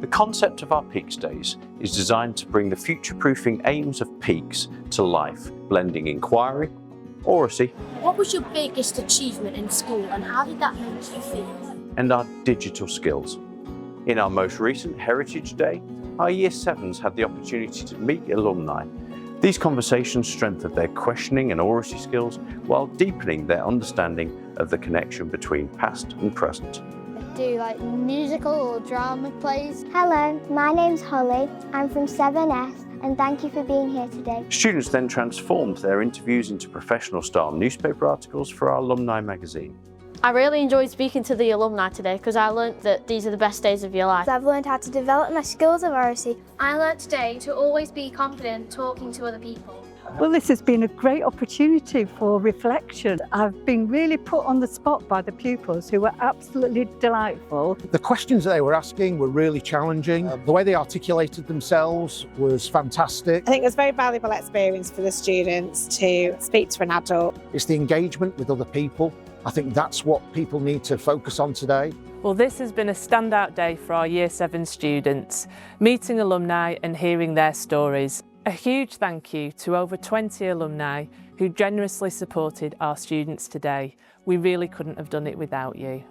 The concept of our Peaks Days is designed to bring the future-proofing aims of Peaks to life, blending inquiry, oracy, What was your biggest achievement in school and how did that make you feel? and our digital skills. In our most recent Heritage Day, our Year 7s had the opportunity to meet alumni. These conversations strengthened their questioning and oracy skills while deepening their understanding of the connection between past and present. Do like musical or drama plays. Hello, my name's Holly. I'm from 7S and thank you for being here today. Students then transformed their interviews into professional-style newspaper articles for our alumni magazine. I really enjoyed speaking to the alumni today because I learnt that these are the best days of your life. I've learned how to develop my skills of oracy. I learnt today to always be confident talking to other people. Well, this has been a great opportunity for reflection. I've been really put on the spot by the pupils who were absolutely delightful. The questions that they were asking were really challenging. The way they articulated themselves was fantastic. I think it was a very valuable experience for the students to speak to an adult. It's the engagement with other people. I think that's what people need to focus on today. Well, this has been a standout day for our Year 7 students, meeting alumni and hearing their stories. A huge thank you to over 20 alumni who generously supported our students today. We really couldn't have done it without you.